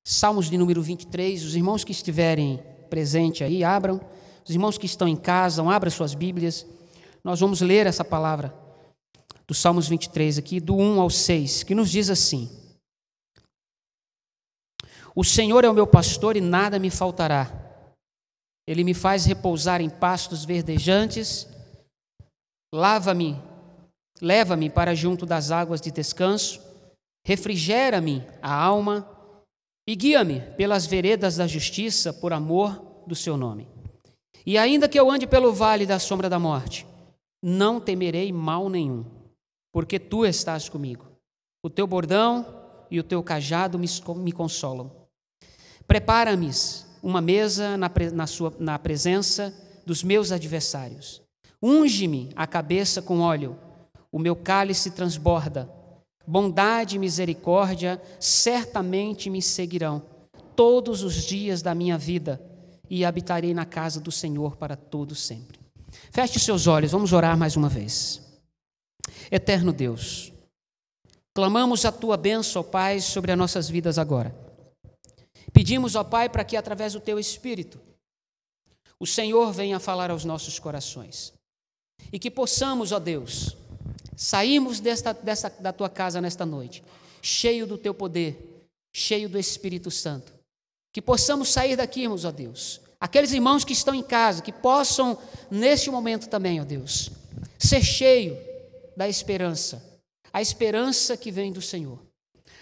Salmos de número 23, os irmãos que estiverem presentes aí, abram. Os irmãos que estão em casa, abram suas Bíblias. Nós vamos ler essa palavra do Salmos 23 aqui, do 1 ao 6, que nos diz assim: O Senhor é o meu pastor e nada me faltará. Ele me faz repousar em pastos verdejantes, leva-me para junto das águas de descanso, refrigera-me a alma e guia-me pelas veredas da justiça por amor do seu nome. E ainda que eu ande pelo vale da sombra da morte, não temerei mal nenhum, porque tu estás comigo. O teu bordão e o teu cajado me consolam. Prepara-me uma mesa na presença dos meus adversários. Unge-me a cabeça com óleo, o meu cálice transborda. Bondade e misericórdia certamente me seguirão todos os dias da minha vida e habitarei na casa do Senhor para todo sempre. Feche seus olhos, vamos orar mais uma vez. Eterno Deus, clamamos a Tua bênção, ó Pai, sobre as nossas vidas agora. Pedimos, ó Pai, para que através do Teu Espírito o Senhor venha falar aos nossos corações e que possamos, ó Deus, sairmos da Tua casa nesta noite, cheio do Teu poder, cheio do Espírito Santo. Que possamos sair daqui, ó Deus, aqueles irmãos que estão em casa, que possam, neste momento também, ó Deus, ser cheio da esperança, a esperança que vem do Senhor.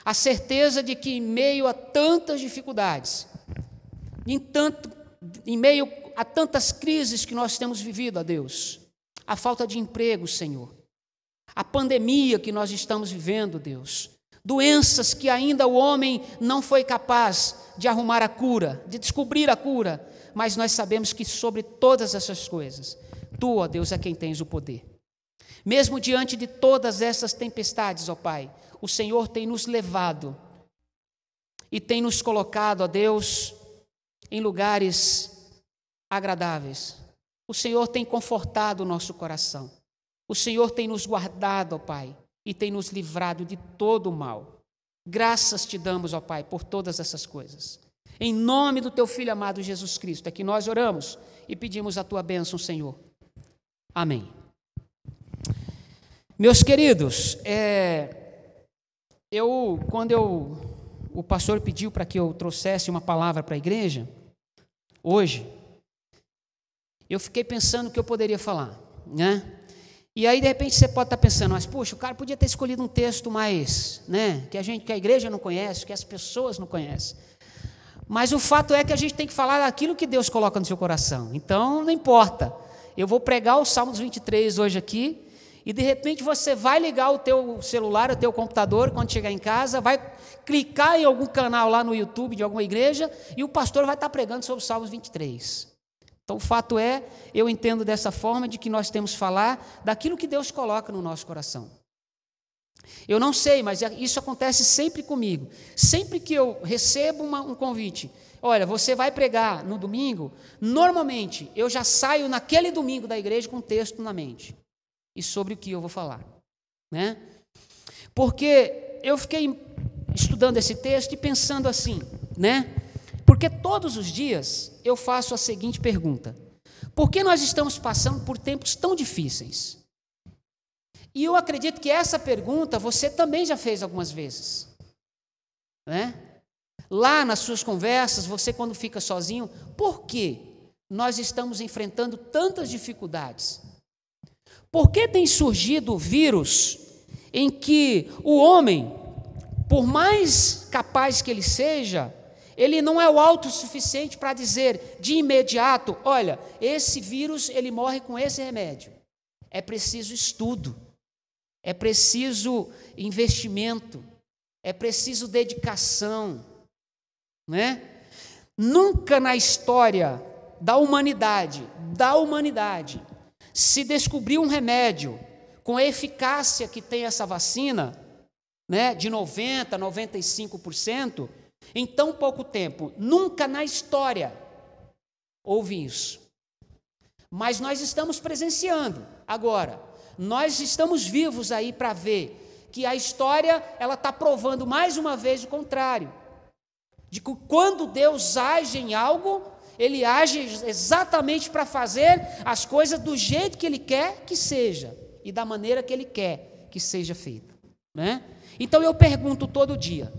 A certeza de que em meio a tantas dificuldades, em meio a tantas crises que nós temos vivido, ó Deus, a falta de emprego, Senhor, a pandemia que nós estamos vivendo, Deus, doenças que ainda o homem não foi capaz de arrumar a cura, de descobrir a cura, mas nós sabemos que sobre todas essas coisas, Tu, ó Deus, é quem tens o poder. Mesmo diante de todas essas tempestades, ó Pai, o Senhor tem nos levado e tem nos colocado, ó Deus, em lugares agradáveis. O Senhor tem confortado o nosso coração. O Senhor tem nos guardado, ó Pai, e tem nos livrado de todo o mal. Graças Te damos, ó Pai, por todas essas coisas. Em nome do Teu Filho amado Jesus Cristo, é que nós oramos e pedimos a Tua bênção, Senhor. Amém. Meus queridos, quando o pastor pediu para que eu trouxesse uma palavra para a igreja, hoje, eu fiquei pensando o que eu poderia falar, né? E aí, de repente, você pode estar pensando, mas, puxa, o cara podia ter escolhido um texto mais, né, que a igreja não conhece, que as pessoas não conhecem. Mas o fato é que a gente tem que falar daquilo que Deus coloca no seu coração. Então, não importa. Eu vou pregar o Salmos 23 hoje aqui, e de repente você vai ligar o teu celular, o teu computador, quando chegar em casa, vai clicar em algum canal lá no YouTube de alguma igreja, e o pastor vai estar pregando sobre o Salmos 23. Então, o fato é, eu entendo dessa forma, de que nós temos que falar daquilo que Deus coloca no nosso coração. Eu não sei, mas isso acontece sempre comigo. Sempre que eu recebo um convite, olha, você vai pregar no domingo, normalmente eu já saio naquele domingo da igreja com um texto na mente. E sobre o que eu vou falar, né? Porque eu fiquei estudando esse texto e pensando assim, né? Porque todos os dias eu faço a seguinte pergunta: por que nós estamos passando por tempos tão difíceis? E eu acredito que essa pergunta você também já fez algumas vezes, né? Lá nas suas conversas, você quando fica sozinho, por que nós estamos enfrentando tantas dificuldades? Por que tem surgido vírus em que o homem, por mais capaz que ele seja, ele não é o autossuficiente para dizer de imediato, olha, esse vírus ele morre com esse remédio. É preciso estudo, é preciso investimento, é preciso dedicação, né? Nunca na história da humanidade, se descobriu um remédio com a eficácia que tem essa vacina, né, de 90%, 95%, em tão pouco tempo. Nunca na história houve isso. Mas nós estamos presenciando agora. Nós estamos vivos aí para ver que a história ela está provando mais uma vez o contrário. De que quando Deus age em algo, Ele age exatamente para fazer as coisas do jeito que Ele quer que seja e da maneira que Ele quer que seja feita, né? Então eu pergunto todo dia.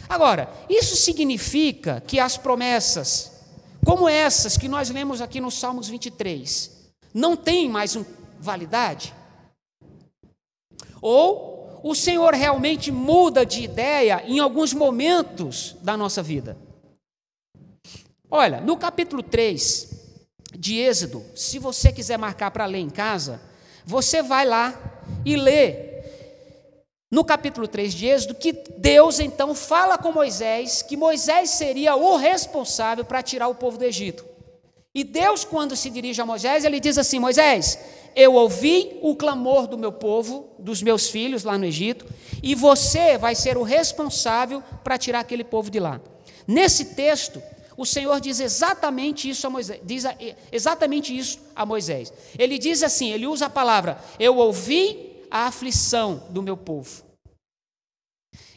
Agora, isso significa que as promessas, como essas que nós lemos aqui no Salmos 23, não têm mais validade? Ou o Senhor realmente muda de ideia em alguns momentos da nossa vida? Olha, no capítulo 3 de Êxodo, se você quiser marcar para ler em casa, você vai lá e lê no capítulo 3 de Êxodo que Deus então fala com Moisés, que Moisés seria o responsável para tirar o povo do Egito. E Deus, quando se dirige a Moisés, Ele diz assim: Moisés, eu ouvi o clamor do meu povo, dos meus filhos lá no Egito, e você vai ser o responsável para tirar aquele povo de lá. Nesse texto, o Senhor diz exatamente isso a Moisés, Ele diz assim, ele usa a palavra, eu ouvi a aflição do meu povo.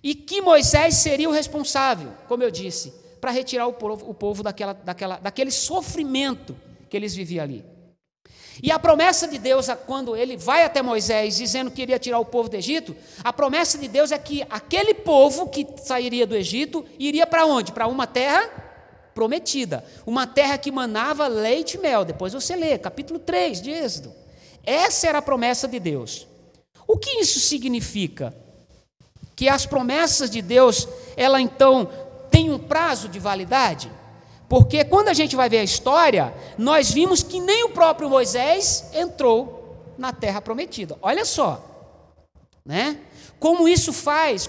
E que Moisés seria o responsável, como eu disse, para retirar o povo daquele sofrimento que eles viviam ali. E a promessa de Deus, quando ele vai até Moisés dizendo que iria tirar o povo do Egito, a promessa de Deus é que aquele povo que sairia do Egito iria para onde? Para uma terra prometida, uma terra que manava leite e mel. Depois você lê, capítulo 3 de Êxodo. Essa era a promessa de Deus. O que isso significa? Que as promessas de Deus, ela então tem um prazo de validade? Porque quando a gente vai ver a história, nós vimos que nem o próprio Moisés entrou na terra prometida. Olha só, né? Como isso faz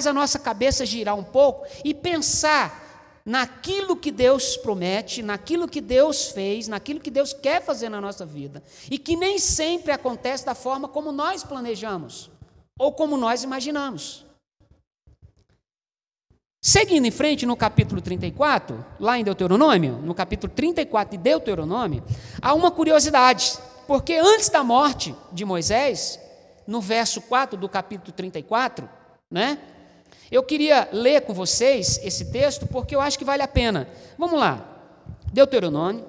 a nossa cabeça girar um pouco e pensar naquilo que Deus promete, naquilo que Deus fez, naquilo que Deus quer fazer na nossa vida, e que nem sempre acontece da forma como nós planejamos, ou como nós imaginamos. Seguindo em frente, no capítulo 34, lá em Deuteronômio, no capítulo 34 de Deuteronômio, há uma curiosidade, porque antes da morte de Moisés, no verso 4 do capítulo 34, né? Eu queria ler com vocês esse texto, porque eu acho que vale a pena. Vamos lá, Deuteronômio.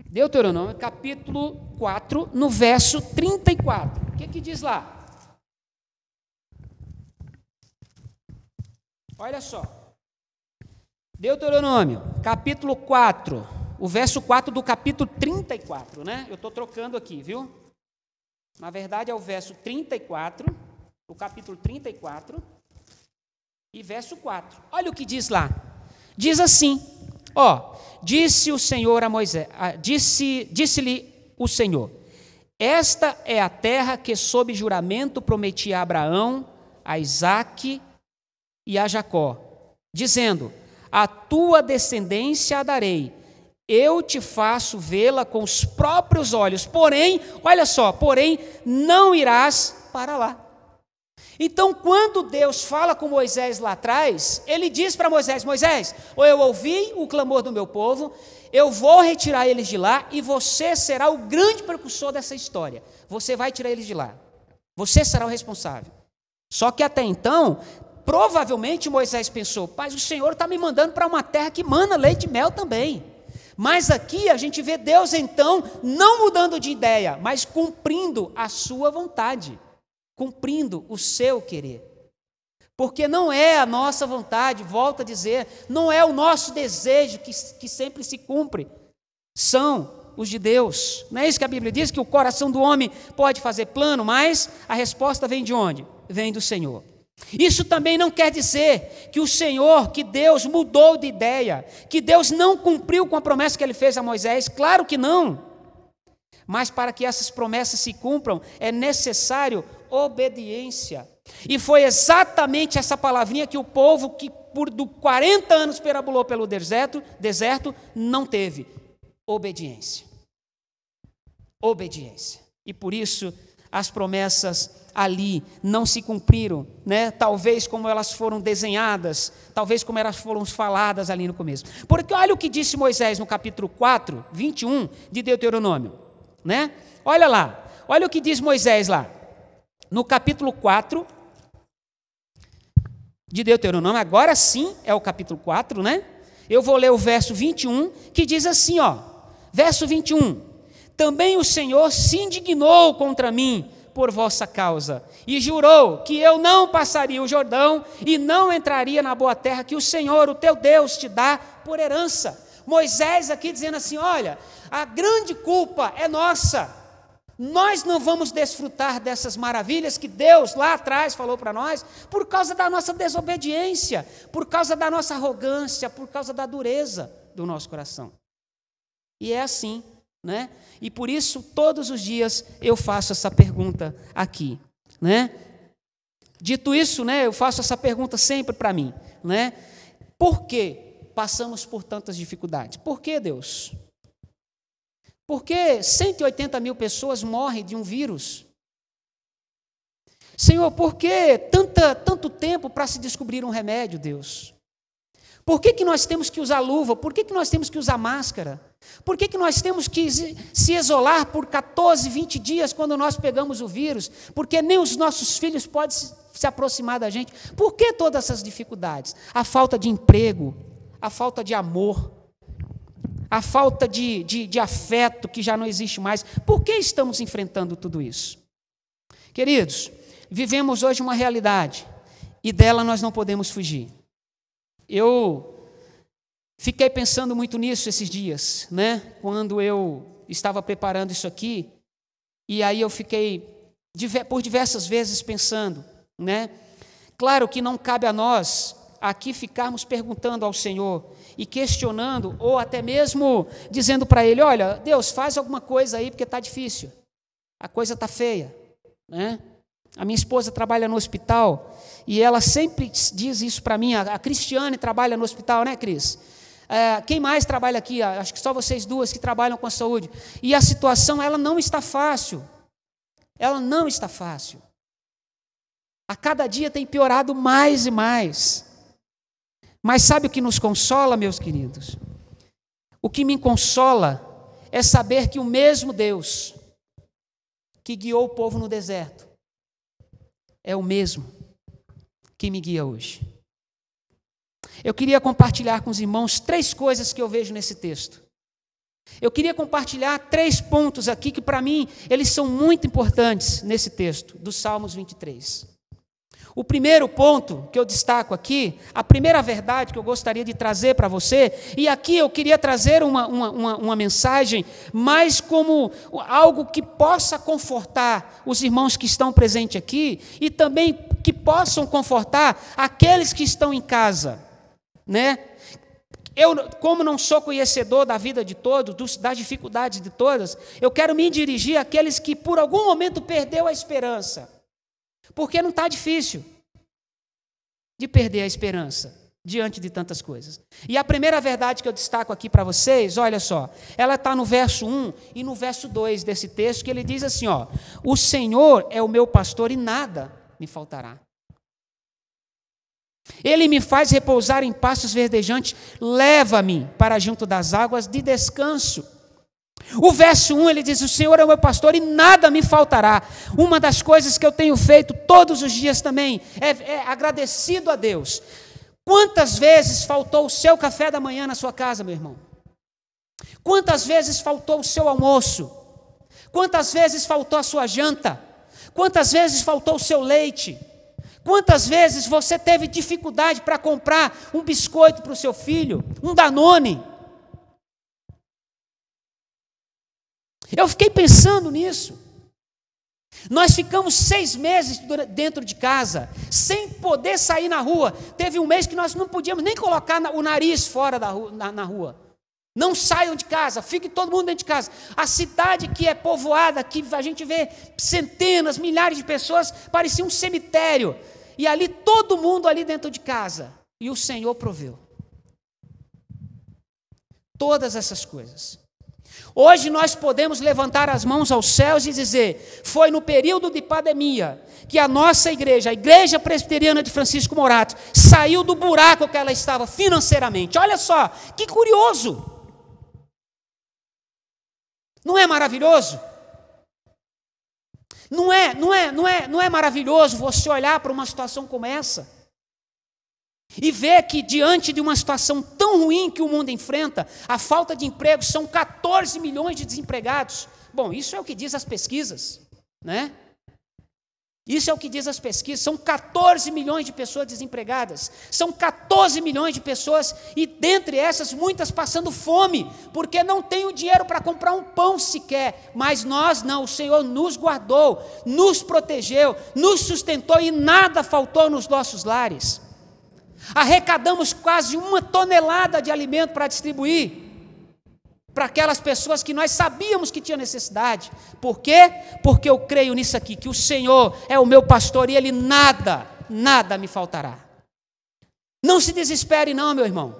Deuteronômio, capítulo 4, no verso 34. O que diz lá? Olha só. Deuteronômio, capítulo 4, o verso 4 do capítulo 34, né? Eu estou trocando aqui, viu? Na verdade é o verso 34, o capítulo 34, e verso 4. Olha o que diz lá. Diz assim, disse o Senhor a Moisés, disse-lhe o Senhor, esta é a terra que sob juramento prometi a Abraão, a Isaque e a Jacó, dizendo, a tua descendência a darei, eu te faço vê-la com os próprios olhos, porém, olha só, não irás para lá. Então, quando Deus fala com Moisés lá atrás, ele diz para Moisés, eu ouvi o clamor do meu povo, eu vou retirar eles de lá e você será o grande precursor dessa história. Você vai tirar eles de lá. Você será o responsável. Só que até então, provavelmente Moisés pensou, mas o Senhor está me mandando para uma terra que mana leite e mel também. Mas aqui a gente vê Deus então não mudando de ideia, mas cumprindo a sua vontade, cumprindo o seu querer. Porque não é a nossa vontade, volto a dizer, não é o nosso desejo que sempre se cumpre, são os de Deus. Não é isso que a Bíblia diz, que o coração do homem pode fazer plano, mas a resposta vem de onde? Vem do Senhor. Isso também não quer dizer que o Senhor, que Deus mudou de ideia, que Deus não cumpriu com a promessa que Ele fez a Moisés, claro que não. Mas para que essas promessas se cumpram, é necessário obediência. E foi exatamente essa palavrinha que o povo que por 40 anos perambulou pelo deserto, não teve. Obediência. Obediência. E por isso as promessas ali não se cumpriram, né? Talvez como elas foram desenhadas, talvez como elas foram faladas ali no começo. Porque olha o que disse Moisés no capítulo 4, 21 de Deuteronômio, né? Olha lá, olha o que diz Moisés lá, no capítulo 4, de Deuteronômio, agora sim é o capítulo 4, né? Eu vou ler o verso 21, que diz assim, ó, verso 21, também o Senhor se indignou contra mim por vossa causa, e jurou que eu não passaria o Jordão e não entraria na boa terra que o Senhor, o teu Deus, te dá por herança. Moisés aqui dizendo assim, olha, a grande culpa é nossa, nós não vamos desfrutar dessas maravilhas que Deus lá atrás falou para nós, por causa da nossa desobediência, por causa da nossa arrogância, por causa da dureza do nosso coração. E é assim, né? E por isso, todos os dias, eu faço essa pergunta aqui, né? Dito isso, né, eu faço essa pergunta sempre para mim, né? Por que passamos por tantas dificuldades? Por que, Deus? Por que 180 mil pessoas morrem de um vírus? Senhor, por que tanto tempo para se descobrir um remédio, Deus? Por que nós temos que usar luva? Por que nós temos que usar máscara? Por que nós temos que se isolar por 14, 20 dias quando nós pegamos o vírus? Porque nem os nossos filhos podem se aproximar da gente. Por que todas essas dificuldades? A falta de emprego, a falta de amor, a falta de afeto que já não existe mais. Por que estamos enfrentando tudo isso? Queridos, vivemos hoje uma realidade e dela nós não podemos fugir. Eu fiquei pensando muito nisso esses dias, né? Quando eu estava preparando isso aqui, e aí eu fiquei por diversas vezes pensando, né? Claro que não cabe a nós aqui ficarmos perguntando ao Senhor e questionando, ou até mesmo dizendo para Ele, olha, Deus, faz alguma coisa aí porque está difícil, a coisa está feia, né? A minha esposa trabalha no hospital e ela sempre diz isso para mim, a Cristiane trabalha no hospital, né, Cris? Quem mais trabalha aqui? Acho que só vocês duas que trabalham com a saúde. E a situação, ela não está fácil. Ela não está fácil. A cada dia tem piorado mais e mais. Mas sabe o que nos consola, meus queridos? O que me consola é saber que o mesmo Deus que guiou o povo no deserto é o mesmo que me guia hoje. Eu queria compartilhar com os irmãos 3 coisas que eu vejo nesse texto. Eu queria compartilhar 3 pontos aqui que, para mim, eles são muito importantes nesse texto, do Salmos 23. O primeiro ponto que eu destaco aqui, a primeira verdade que eu gostaria de trazer para você, e aqui eu queria trazer uma mensagem mais como algo que possa confortar os irmãos que estão presentes aqui e também que possam confortar aqueles que estão em casa, né? Eu, como não sou conhecedor da vida de todos, das dificuldades de todas, eu quero me dirigir àqueles que por algum momento perdeu a esperança. Porque não está difícil de perder a esperança diante de tantas coisas. E a primeira verdade que eu destaco aqui para vocês, olha só, ela está no verso 1 e no verso 2 desse texto, que ele diz assim, ó, o Senhor é o meu pastor e nada me faltará. Ele me faz repousar em pastos verdejantes, leva-me para junto das águas de descanso. O verso 1, ele diz, o Senhor é o meu pastor e nada me faltará. Uma das coisas que eu tenho feito todos os dias também é agradecido a Deus. Quantas vezes faltou o seu café da manhã na sua casa, meu irmão? Quantas vezes faltou o seu almoço? Quantas vezes faltou a sua janta? Quantas vezes faltou o seu leite? Quantas vezes você teve dificuldade para comprar um biscoito para o seu filho, um Danone? Eu fiquei pensando nisso. Nós ficamos 6 meses dentro de casa, sem poder sair na rua. Teve um mês que nós não podíamos nem colocar o nariz fora na rua. Não saiam de casa, fique todo mundo dentro de casa. A cidade que é povoada, que a gente vê centenas, milhares de pessoas, parecia um cemitério. E ali, todo mundo ali dentro de casa. E o Senhor proveu. Todas essas coisas. Hoje nós podemos levantar as mãos aos céus e dizer, foi no período de pandemia que a nossa igreja, a Igreja Presbiteriana de Francisco Morato, saiu do buraco que ela estava financeiramente. Olha só, que curioso! Não é maravilhoso? Não é maravilhoso você olhar para uma situação como essa? e vê que diante de uma situação tão ruim que o mundo enfrenta, a falta de emprego, são 14 milhões de desempregados. Bom, isso é o que diz as pesquisas, né? Isso é o que diz as pesquisas, são 14 milhões de pessoas desempregadas, são 14 milhões de pessoas, e dentre essas, muitas passando fome, porque não tem o dinheiro para comprar um pão sequer, mas nós não, o Senhor nos guardou, nos protegeu, nos sustentou e nada faltou nos nossos lares. Arrecadamos quase 1 tonelada de alimento para distribuir para aquelas pessoas que nós sabíamos que tinham necessidade. Por quê? Porque eu creio nisso aqui, que o Senhor é o meu pastor e Ele nada me faltará. Não se desespere não, meu irmão.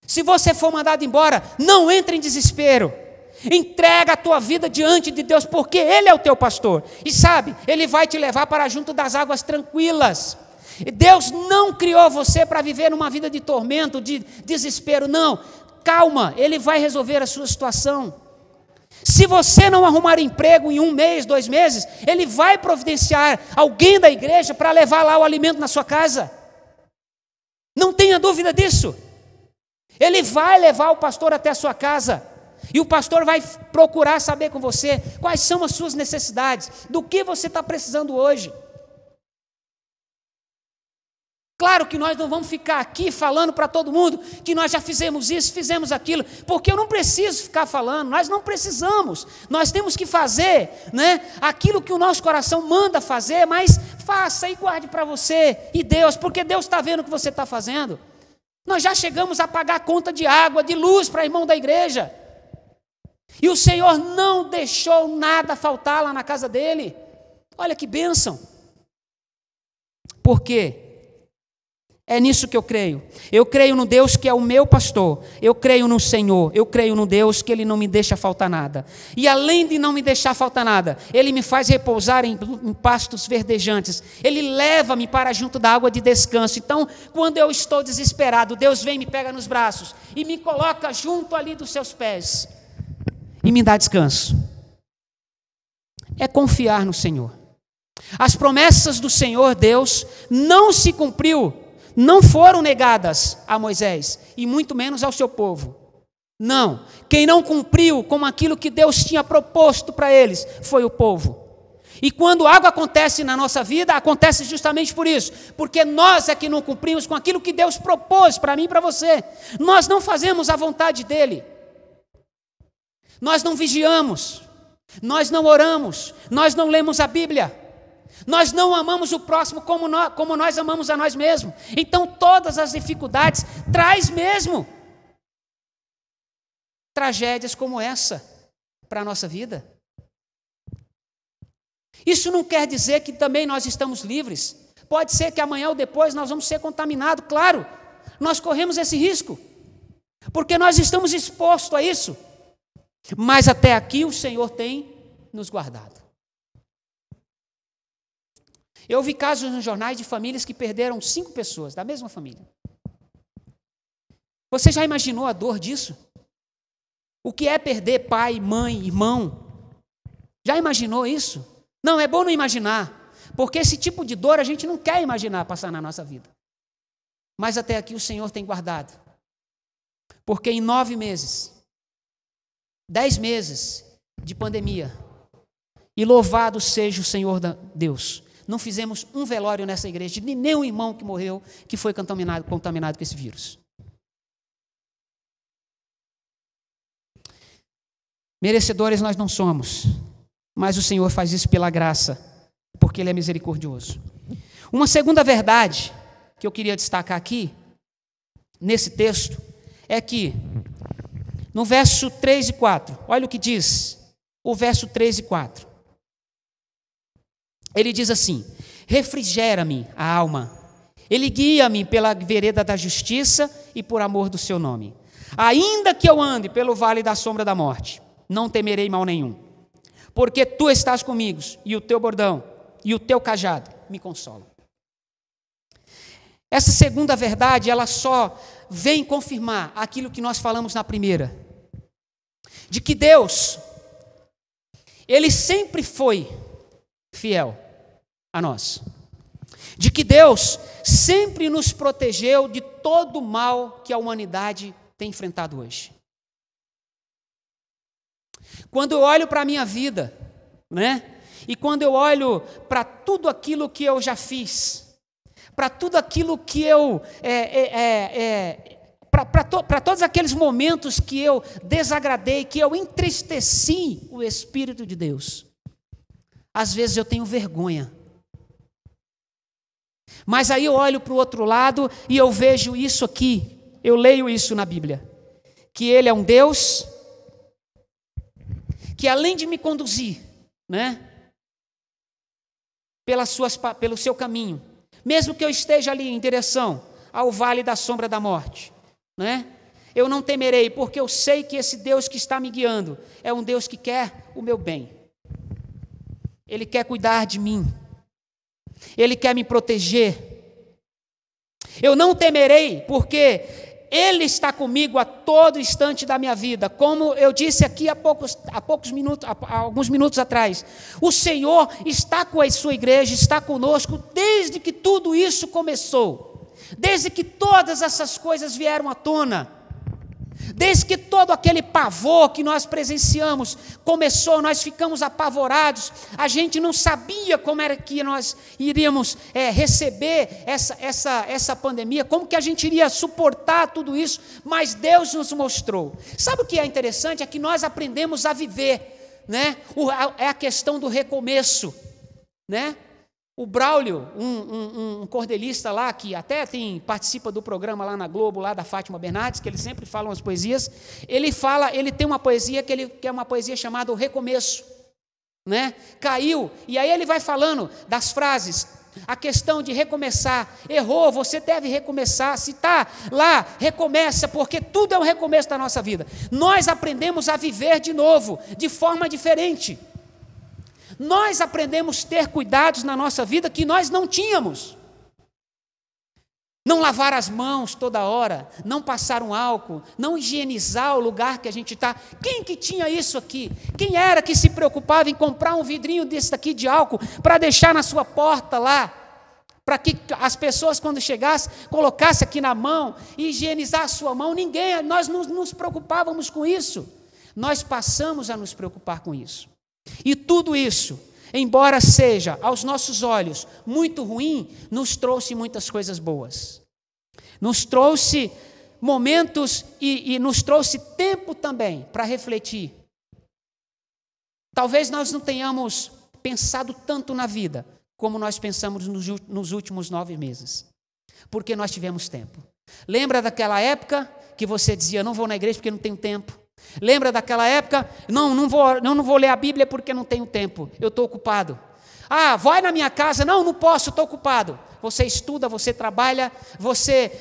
Se você for mandado embora, não entre em desespero. Entrega a tua vida diante de Deus, porque Ele é o teu pastor. E sabe, Ele vai te levar para junto das águas tranquilas. Deus não criou você para viver numa vida de tormento, de desespero, não. Calma, Ele vai resolver a sua situação. Se você não arrumar emprego em 1 mês, 2 meses, Ele vai providenciar alguém da igreja para levar lá o alimento na sua casa. Não tenha dúvida disso. Ele vai levar o pastor até a sua casa. E o pastor vai procurar saber com você quais são as suas necessidades, do que você está precisando hoje. Claro que nós não vamos ficar aqui falando para todo mundo que nós já fizemos isso, fizemos aquilo, porque eu não preciso ficar falando, nós não precisamos. Nós temos que fazer, né, aquilo que o nosso coração manda fazer, mas faça e guarde para você e Deus, porque Deus está vendo o que você está fazendo. Nós já chegamos a pagar conta de água, de luz para irmão da igreja. E o Senhor não deixou nada faltar lá na casa dele. Olha que bênção. Por quê? É nisso que eu creio. Eu creio no Deus que é o meu pastor. Eu creio no Senhor. Eu creio no Deus que Ele não me deixa faltar nada. E além de não me deixar faltar nada, Ele me faz repousar em pastos verdejantes. Ele leva-me para junto da água de descanso. Então, quando eu estou desesperado, Deus vem, me pega nos braços e me coloca junto ali dos seus pés e me dá descanso. É confiar no Senhor. As promessas do Senhor Deus não se cumpriu, não foram negadas a Moisés, e muito menos ao seu povo. Não, quem não cumpriu com aquilo que Deus tinha proposto para eles foi o povo. E quando algo acontece na nossa vida, acontece justamente por isso, porque nós é que não cumprimos com aquilo que Deus propôs para mim e para você. Nós não fazemos a vontade dEle. Nós não vigiamos, nós não oramos, nós não lemos a Bíblia. Nós não amamos o próximo como nós amamos a nós mesmos. Então todas as dificuldades traz mesmo tragédias como essa para a nossa vida. Isso não quer dizer que também nós estamos livres. Pode ser que amanhã ou depois nós vamos ser contaminados, claro. Nós corremos esse risco, porque nós estamos expostos a isso. Mas até aqui o Senhor tem nos guardado. Eu vi casos nos jornais de famílias que perderam 5 pessoas da mesma família. Você já imaginou a dor disso? O que é perder pai, mãe, irmão? Já imaginou isso? Não, é bom não imaginar, porque esse tipo de dor a gente não quer imaginar passar na nossa vida. Mas até aqui o Senhor tem guardado. Porque em 9 meses, 10 meses de pandemia, e louvado seja o Senhor Deus, não fizemos um velório nessa igreja de nenhum irmão que morreu, que foi contaminado com esse vírus. Merecedores nós não somos, mas o Senhor faz isso pela graça, porque Ele é misericordioso. Uma segunda verdade que eu queria destacar aqui, nesse texto, é que no verso 3 e 4, olha o que diz o verso 3 e 4. Ele diz assim: refrigera-me a alma, Ele guia-me pela vereda da justiça e por amor do seu nome. Ainda que eu ande pelo vale da sombra da morte, não temerei mal nenhum, porque tu estás comigo, e o teu bordão e o teu cajado me consolam. Essa segunda verdade, ela só vem confirmar aquilo que nós falamos na primeira, de que Deus, Ele sempre foi fiel a nós. de que Deus sempre nos protegeu de todo o mal que a humanidade tem enfrentado hoje. Quando eu olho para a minha vida, né? E quando eu olho para tudo aquilo que eu já fiz, para tudo aquilo que eu para todos aqueles momentos que eu desagradei, que eu entristeci o Espírito de Deus, às vezes eu tenho vergonha. Mas aí eu olho para o outro lado e eu vejo isso aqui, eu leio isso na Bíblia, que Ele é um Deus que, além de me conduzir, né, pelo seu caminho, mesmo que eu esteja ali em direção ao vale da sombra da morte, né, eu não temerei, porque eu sei que esse Deus que está me guiando é um Deus que quer o meu bem. Ele quer cuidar de mim. Ele quer me proteger. Eu não temerei, porque Ele está comigo a todo instante da minha vida. Como eu disse aqui há alguns minutos atrás, o Senhor está com a sua igreja, está conosco desde que tudo isso começou, desde que todas essas coisas vieram à tona. Desde que todo aquele pavor que nós presenciamos começou, nós ficamos apavorados, a gente não sabia como era que nós iríamos receber essa pandemia, como que a gente iria suportar tudo isso, mas Deus nos mostrou. Sabe o que é interessante? É que nós aprendemos a viver, né? É a questão do recomeço, né? O Braulio, um cordelista lá, que até participa do programa lá na Globo, lá da Fátima Bernardes, que ele sempre fala umas poesias, ele tem uma poesia que é uma poesia chamada O Recomeço, né? Caiu, e aí ele vai falando das frases, a questão de recomeçar, errou, você deve recomeçar, se está lá, recomeça, porque tudo é um recomeço da nossa vida. Nós aprendemos a viver de novo, de forma diferente. Nós aprendemos a ter cuidados na nossa vida que nós não tínhamos. Não lavar as mãos toda hora, não passar um álcool, não higienizar o lugar que a gente está. Quem que tinha isso aqui? Quem era que se preocupava em comprar um vidrinho desse daqui de álcool para deixar na sua porta lá? Para que as pessoas, quando chegassem, colocassem aqui na mão e higienizar a sua mão? Ninguém, nós não nos preocupávamos com isso. Nós passamos a nos preocupar com isso. E tudo isso, embora seja aos nossos olhos muito ruim, nos trouxe muitas coisas boas. Nos trouxe momentos e nos trouxe tempo também para refletir. Talvez nós não tenhamos pensado tanto na vida como nós pensamos nos últimos 9 meses, porque nós tivemos tempo. Lembra daquela época que você dizia, não vou na igreja porque não tenho tempo? Lembra daquela época? Não vou ler a Bíblia porque não tenho tempo, eu estou ocupado. Ah, vai na minha casa, não posso, estou ocupado. Você estuda, você trabalha,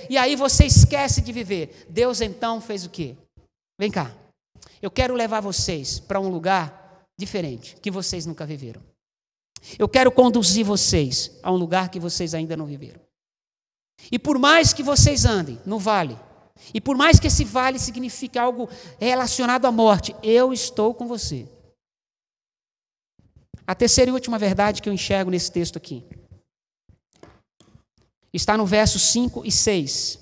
e aí você esquece de viver. Deus então fez o quê? Vem cá, eu quero levar vocês para um lugar diferente, que vocês nunca viveram. Eu quero conduzir vocês a um lugar que vocês ainda não viveram. E por mais que vocês andem no vale, e por mais que esse vale signifique algo relacionado à morte, eu estou com você. A terceira e última verdade que eu enxergo nesse texto aqui está no versos 5 e 6.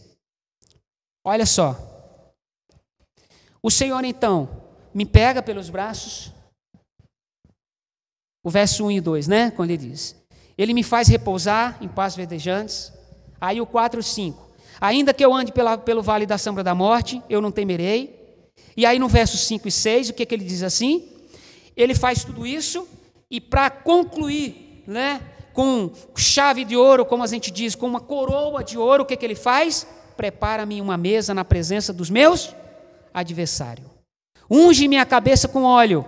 Olha só. O Senhor então me pega pelos braços. O verso 1 e 2, né? Quando ele diz: Ele me faz repousar em pastos verdejantes. Aí o 4 e 5. Ainda que eu ande pelo vale da sombra da morte, eu não temerei. E aí no verso 5 e 6, o que ele diz assim? Ele faz tudo isso, e para concluir, né, com chave de ouro, como a gente diz, com uma coroa de ouro, o que ele faz? Prepara-me uma mesa na presença dos meus adversários. Unge minha cabeça com óleo,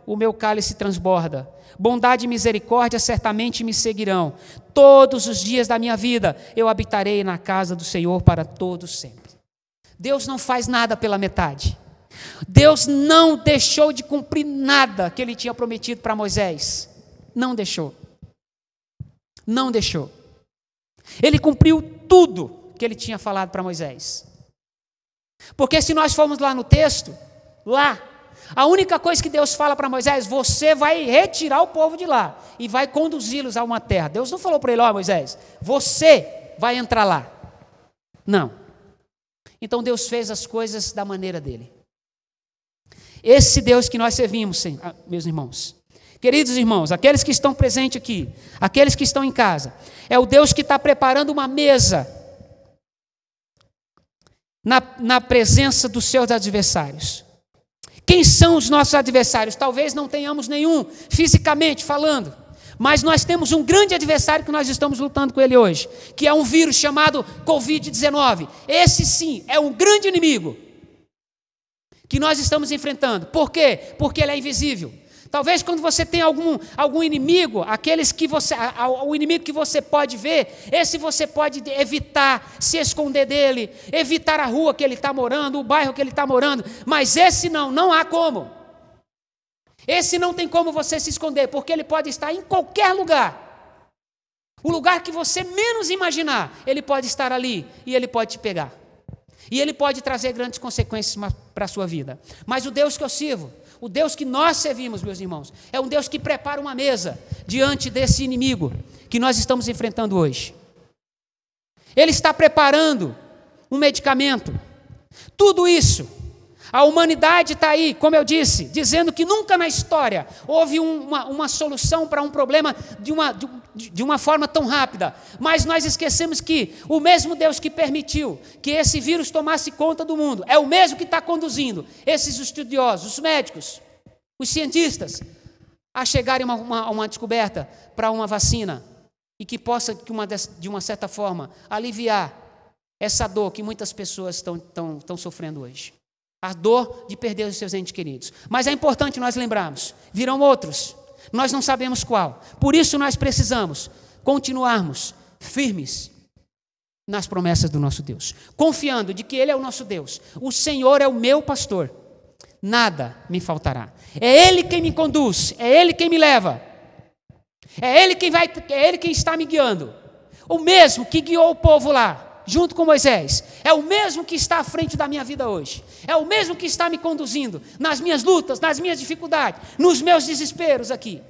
o meu cálice transborda. Bondade e misericórdia certamente me seguirão. Todos os dias da minha vida eu habitarei na casa do Senhor para todos sempre. Deus não faz nada pela metade. Deus não deixou de cumprir nada que Ele tinha prometido para Moisés. Não deixou. Não deixou. Ele cumpriu tudo que Ele tinha falado para Moisés. Porque se nós formos lá no texto, lá, A única coisa que Deus fala para Moisés: você vai retirar o povo de lá e vai conduzi-los a uma terra. Deus não falou para ele: ó, Moisés, você vai entrar lá. Não. Então Deus fez as coisas da maneira dele. Esse Deus que nós servimos, meus irmãos, queridos irmãos, aqueles que estão presentes aqui, aqueles que estão em casa, é o Deus que está preparando uma mesa na presença dos seus adversários. Quem são os nossos adversários? Talvez não tenhamos nenhum, fisicamente falando, mas nós temos um grande adversário que nós estamos lutando com ele hoje, que é um vírus chamado Covid-19. Esse sim é um grande inimigo que nós estamos enfrentando. Por quê? Porque ele é invisível. Talvez quando você tem algum inimigo, o inimigo que você pode ver, esse você pode evitar, se esconder dele, evitar a rua que ele está morando, o bairro que ele está morando, mas esse não há como. Esse não tem como você se esconder, porque ele pode estar em qualquer lugar. O lugar que você menos imaginar, ele pode estar ali e ele pode te pegar. E ele pode trazer grandes consequências para a sua vida. Mas o Deus que eu sirvo, o Deus que nós servimos, meus irmãos, é um Deus que prepara uma mesa diante desse inimigo que nós estamos enfrentando hoje. Ele está preparando um medicamento. Tudo isso, a humanidade está aí, como eu disse, dizendo que nunca na história houve uma solução para um problema de uma forma tão rápida. Mas nós esquecemos que o mesmo Deus que permitiu que esse vírus tomasse conta do mundo é o mesmo que está conduzindo esses estudiosos, os médicos, os cientistas, a chegarem a uma descoberta para uma vacina e que possa, de uma certa forma, aliviar essa dor que muitas pessoas estão sofrendo hoje. A dor de perder os seus entes queridos. Mas é importante nós lembrarmos, virão outros, nós não sabemos qual. Por isso nós precisamos continuarmos firmes nas promessas do nosso Deus, confiando de que Ele é o nosso Deus. O Senhor é o meu pastor, nada me faltará. É Ele quem me conduz, é Ele quem me leva, é Ele quem está me guiando. O mesmo que guiou o povo lá, junto com Moisés, é o mesmo que está à frente da minha vida hoje, é o mesmo que está me conduzindo nas minhas lutas, nas minhas dificuldades, nos meus desesperos aqui.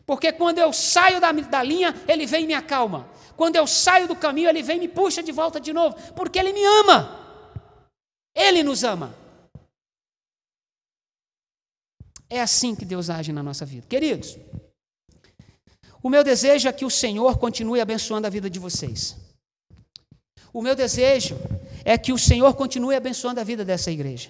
Porque quando eu saio da linha, Ele vem e me acalma. Quando eu saio do caminho, Ele vem e me puxa de volta de novo, porque Ele me ama. Ele nos ama. É assim que Deus age na nossa vida. Queridos, o meu desejo é que o Senhor continue abençoando a vida de vocês. O meu desejo é que o Senhor continue abençoando a vida dessa igreja.